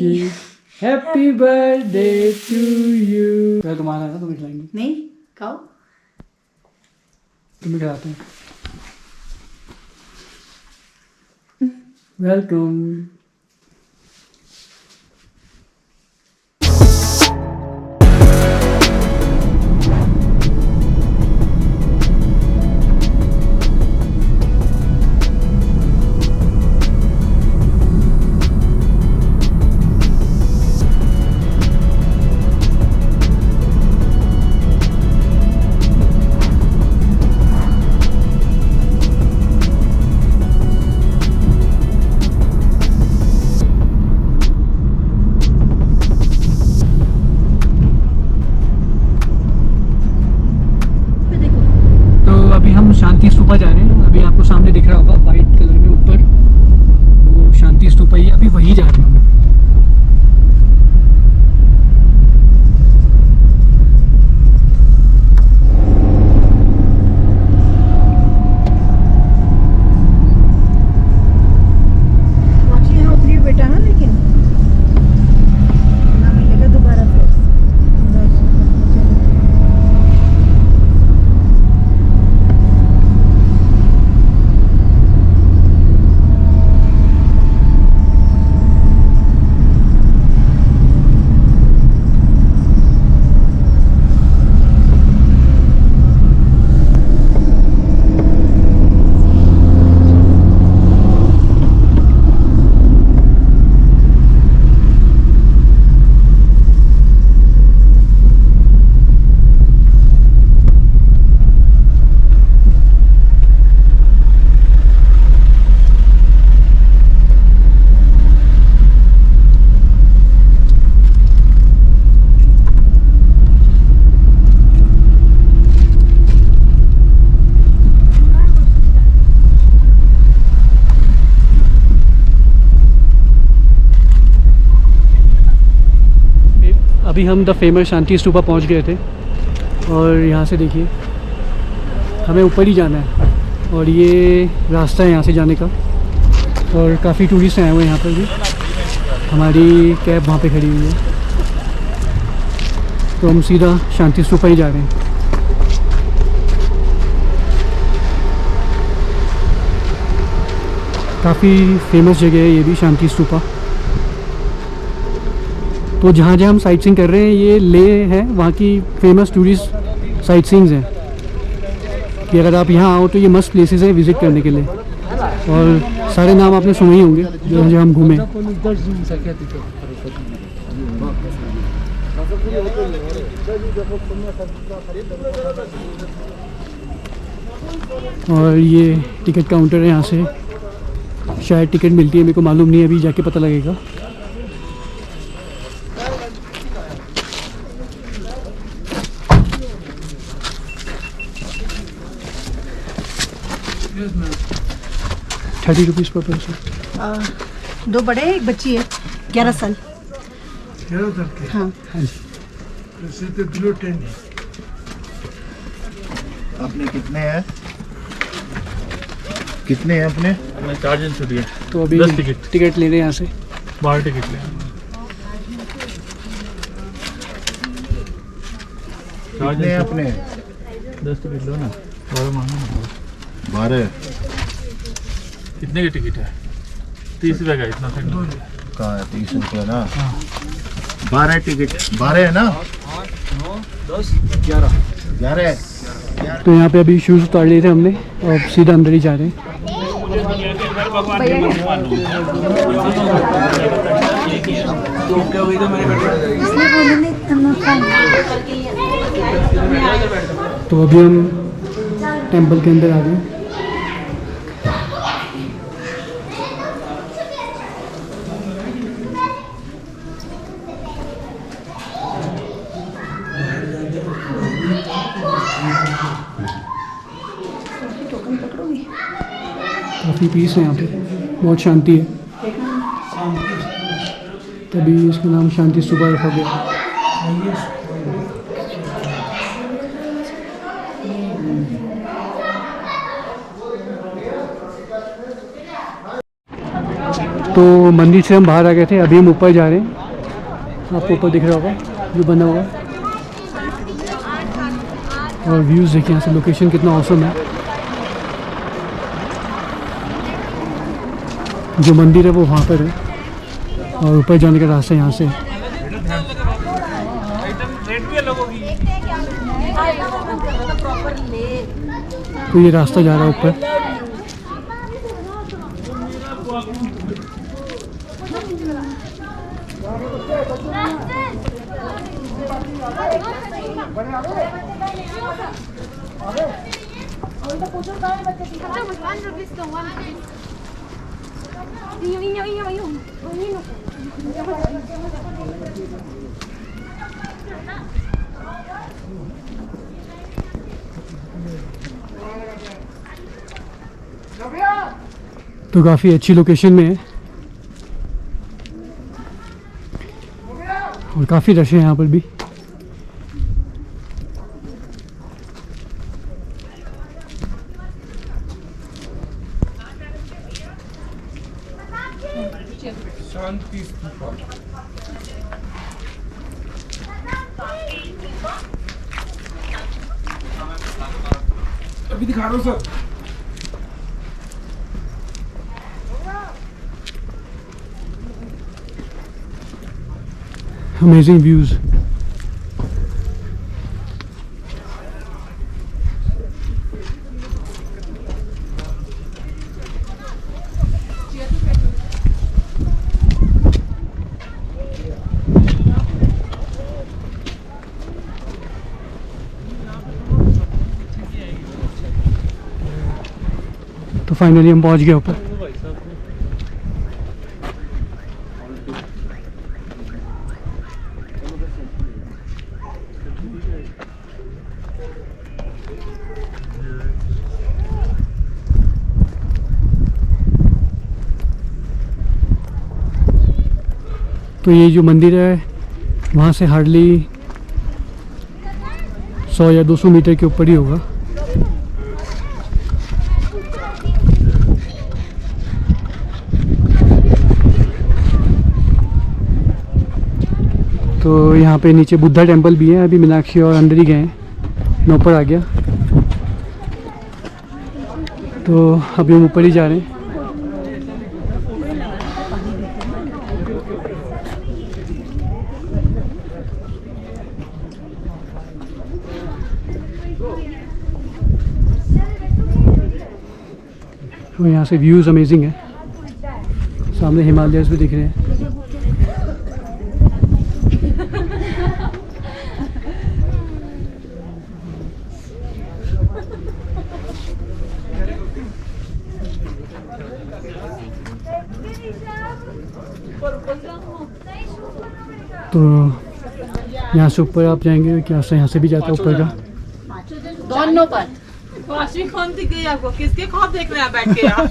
खुशी, happy birthday to you. तुम्हारा ना, तुम्हें खिलाएंगे। नहीं खाओ, तुम्हें खिलाते हैं। वेलकम। शांति स्तूपा जा रहे हैं। अभी आपको सामने दिख रहा होगा वाइट कलर में ऊपर, वो शांति स्तूपा ही, अभी वही जा रहे हैं। बेटा ना, लेकिन ना मिलेगा दोबारा फिर। अभी हम द फेमस शांति स्तूपा पहुंच गए थे और यहाँ से देखिए हमें ऊपर ही जाना है और ये रास्ता है यहाँ से जाने का। और काफ़ी टूरिस्ट आए हुए हैं यहाँ पर भी। हमारी कैब वहाँ पे खड़ी हुई है, तो हम सीधा शांति स्तूपा ही जा रहे हैं। काफ़ी फेमस जगह है ये भी, शांति स्तूपा। तो जहाँ जहाँ हम साइट सीइंग कर रहे हैं, ये लेह है, वहाँ की फेमस टूरिस्ट साइट सीइंग्स हैं कि अगर आप यहाँ आओ तो ये मस्त प्लेसेस है विज़िट करने के लिए। और सारे नाम आपने सुने ही होंगे जो हम घूमे। और ये टिकट काउंटर है, यहाँ से शायद टिकट मिलती है, मेरे को मालूम नहीं है, अभी जाके पता लगेगा। ₹30 पर पर्सन। 2 बड़े, एक बच्ची है, 11 साल। 11 साल के? हाँ हाँ जी। वैसे तो बिलो 10 है। आपने कितने हैं? कितने हैं अपने? मैं 4 दिन छुट्टी है। तो अभी 10 टिकट ले रहे हैं यहाँ से। 12 टिकट ले। 4 कितने हैं अपने? 10 टिकट लो ना, 12 मांगो ना। 12 कितने की टिकट है? 30 रुपये का, इतना कहाँ है? 30 रुपये ना। 12 टिकट, 12 है ना? 10 11 11। तो यहाँ पे अभी शूज़ उतार लिए थे हमने और सीधा अंदर ही जा रहे हैं। तो अभी हम टेंपल के अंदर आ गए। काफ़ी पीस है यहाँ पे, बहुत शांति है, तभी इसका नाम शांति स्तूपा रखा गया। तो मंदिर से हम बाहर आ गए थे, अभी हम ऊपर जा रहे हैं। आपको ऊपर दिख रहा होगा जो बना हुआ है, और व्यूज़ देखिए यहाँ से, लोकेशन कितना ऑसम है। जो मंदिर है वो वहाँ पर है, और ऊपर जाने का रास्ता यहाँ से है। तो ये रास्ता जा रहा है ऊपर। तो काफ़ी अच्छी लोकेशन में है और काफ़ी रश है यहाँ पर भी। अभी दिखा रहा हूँ सर। Amazing views. तो फाइनली हम पहुंच गए ऊपर। तो ये जो मंदिर है वहाँ से हार्डली 100 या 200 मीटर के ऊपर ही होगा। तो यहाँ पे नीचे बुद्धा टेम्पल भी है। अभी मीनाक्षी और अंदर ही गए हैं, मैं ऊपर आ गया। तो अभी हम ऊपर ही जा रहे हैं। तो यहाँ से व्यूज़ अमेजिंग है, सामने हिमालयस भी दिख रहे हैं। तो यहाँ से ऊपर आप जाएंगे क्या? यहाँ से भी जाता है ऊपर का। दोनों पर पांचवी कौन सी गई आपको? किसके ख्वाब देख रहे हैं बैठ के आप?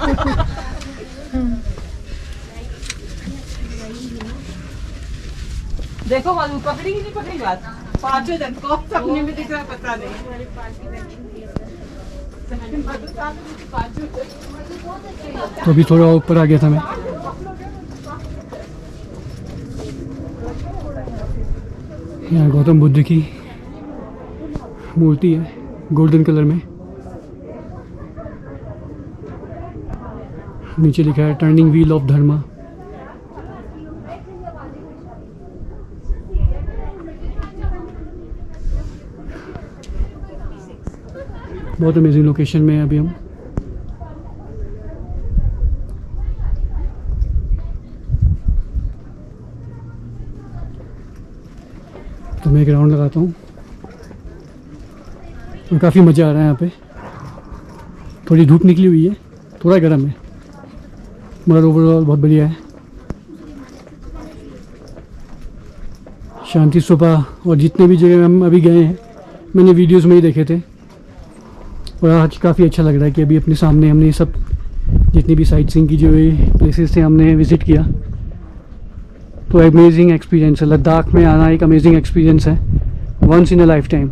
देखो बाबू, पकड़ी कि नहीं पकड़ी बात? पांचों जन को सपने में दिख रहा है, पता नहीं। तो अभी थोड़ा ऊपर आ गया था मैं। यहाँ गौतम बुद्ध की मूर्ति है गोल्डन कलर में। नीचे लिखा है टर्निंग व्हील ऑफ धर्मा। बहुत अमेजिंग लोकेशन में है अभी हम। तो मैं एक राउंड लगाता हूँ और काफ़ी मज़ा आ रहा है यहाँ पे। थोड़ी धूप निकली हुई है, थोड़ा गर्म है, मगर ओवरऑल बहुत बढ़िया है। शांति स्तूपा और जितने भी जगह हम अभी गए हैं मैंने वीडियोस में ही देखे थे, और आज काफ़ी अच्छा लग रहा है कि अभी अपने सामने हमने ये सब जितनी भी साइट सीइंग की जो प्लेसेस थे हमने विज़िट किया। तो अमेजिंग एक्सपीरियंस है। लद्दाख में आना एक अमेजिंग एक्सपीरियंस है, once in a life time.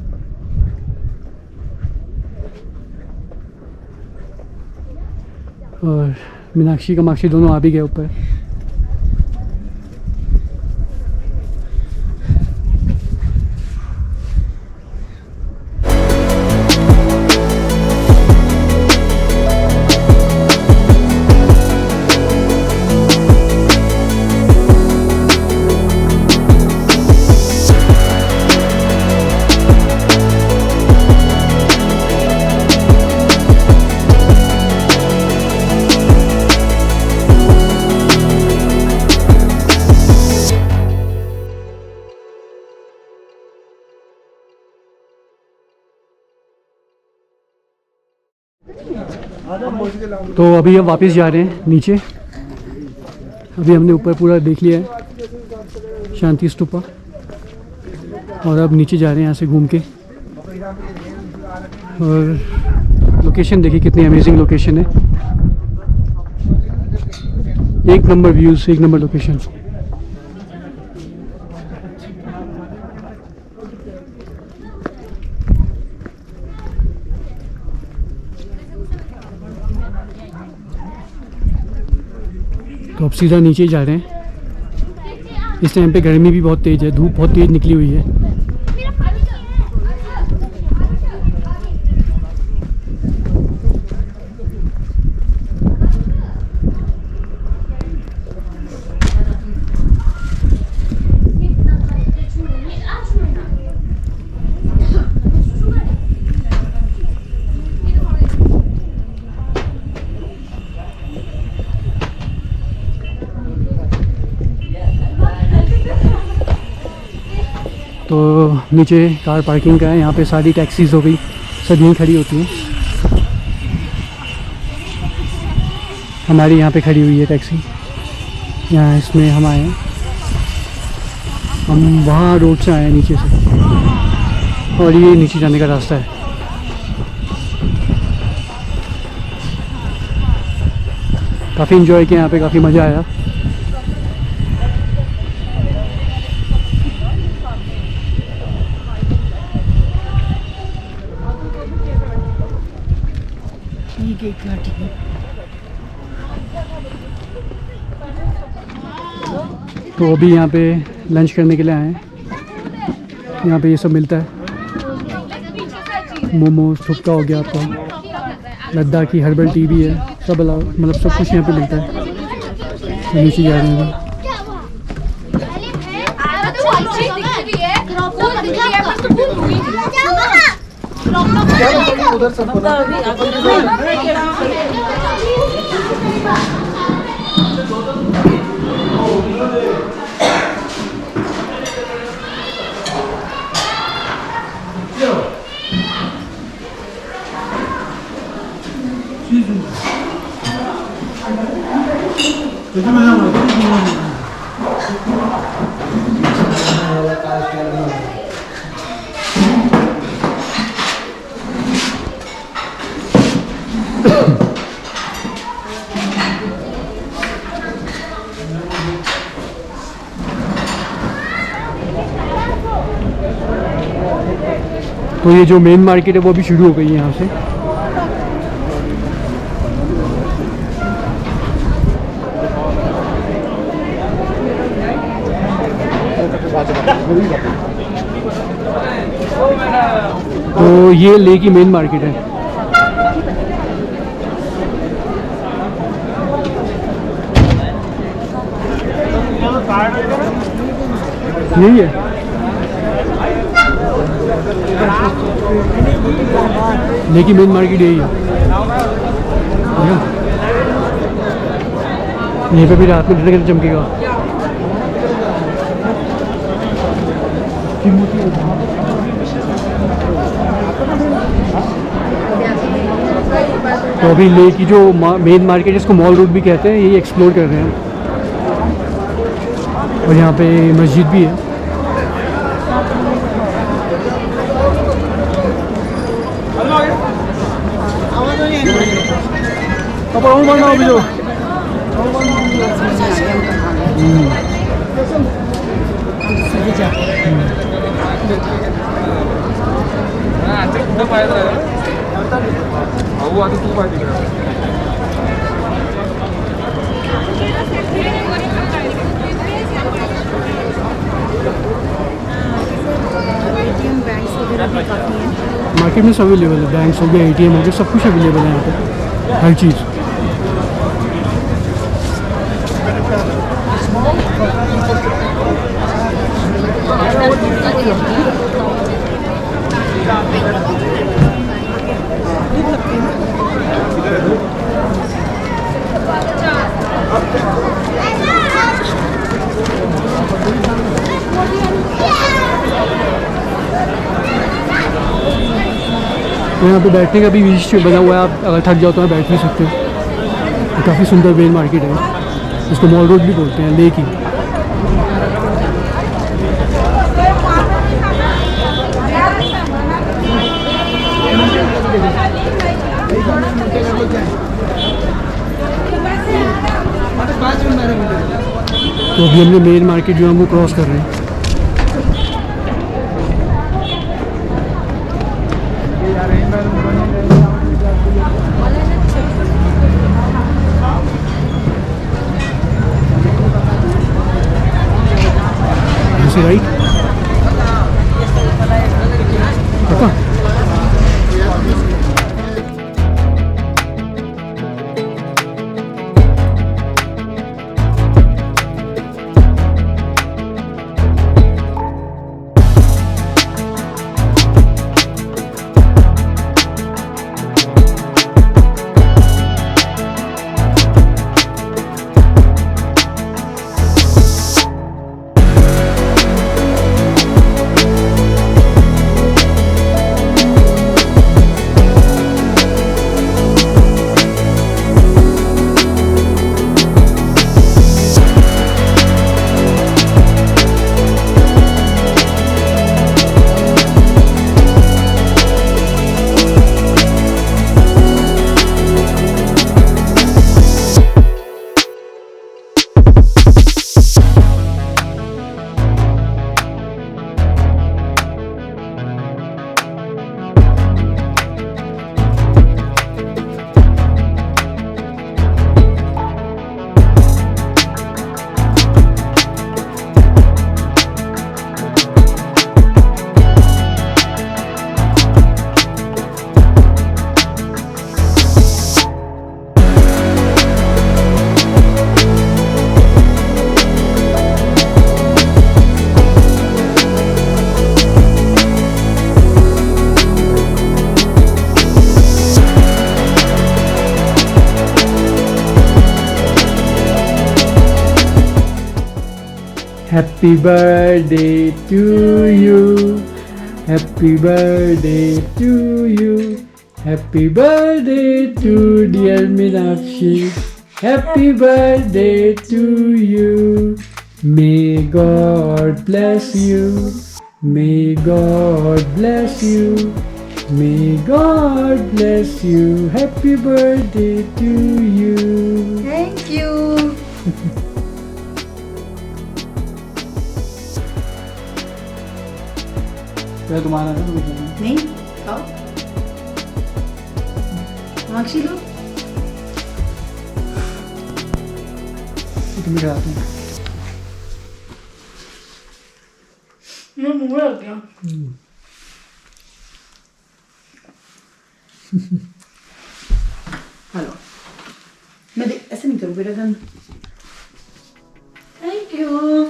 और मीनाक्षी कामाक्षी दोनों आ भी गए ऊपर। तो अभी हम वापस जा रहे हैं नीचे। अभी हमने ऊपर पूरा देख लिया है शांति स्तूपा, और अब नीचे जा रहे हैं यहाँ से घूम के। और लोकेशन देखिए कितनी अमेजिंग लोकेशन है, एक नंबर व्यूज़, एक नंबर लोकेशन। तो अब सीधा नीचे ही जा रहे हैं। इस टाइम पे गर्मी भी बहुत तेज़ है, धूप बहुत तेज़ निकली हुई है। तो नीचे कार पार्किंग का है, यहाँ पे सारी टैक्सीज़ हो गई, सब यहीं खड़ी होती हैं। हमारी यहाँ पे खड़ी हुई है टैक्सी, यहाँ इसमें हम आए हैं। हम वहाँ रोड से आए हैं नीचे से, और ये नीचे जाने का रास्ता है। काफ़ी इन्जॉय किया यहाँ पे, काफ़ी मज़ा आया। तो अभी यहाँ पे लंच करने के लिए आए हैं। यहाँ पे ये सब मिलता है, मोमोज, थुपका हो गया आपका, लद्दाखी हर्बल टी भी है, सब अलग, मतलब सब कुछ यहाँ पे मिलता है। तो नीचे जा रहे हैं। तो ये जो मेन मार्केट है वो भी शुरू हो गई है यहाँ से। तो ये ले की मेन मार्केट है। यही है, लेकिन मेन मार्केट यही है। यहीं पे भी रात में कितने चमकेगा। तो अभी ले की जो मेन मार्केट है, इसको मॉल रोड भी कहते हैं, यही एक्सप्लोर कर रहे हैं। और यहाँ पे मस्जिद भी है। मार्केट में सब अवेलेबल है, बैंक्स हो गया, एटीएम हो गया, सब कुछ अवेलेबल है यहाँ पे, हर चीज़। तो यहाँ पे बैठने का भी बीच बना हुआ है, आप अगर थक जाओ तो यहाँ बैठ भी सकते हो। तो काफ़ी सुंदर मेन मार्केट है, इसको मॉल रोड भी बोलते हैं, लेक ही। तो अभी हमने मेन मार्केट जो है वो क्रॉस कर रहे हैं। यहाँ से राइट पक्का। Happy birthday to you. Happy birthday to you. Happy birthday to dear Meenakshi. Happy birthday to you. May God bless you. May God bless you. May God bless you. Happy birthday to you. Thank you. पहले तुम्हारा है ना, नहीं खाओ, माक्षी लो। तुम्हें खिलाते हैं। मैं मुंह में रख दिया। हेलो, मैं ऐसे नहीं करूँ बेटा gun. Thank you.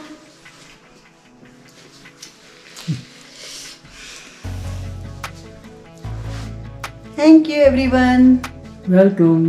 Thank you everyone. Welcome.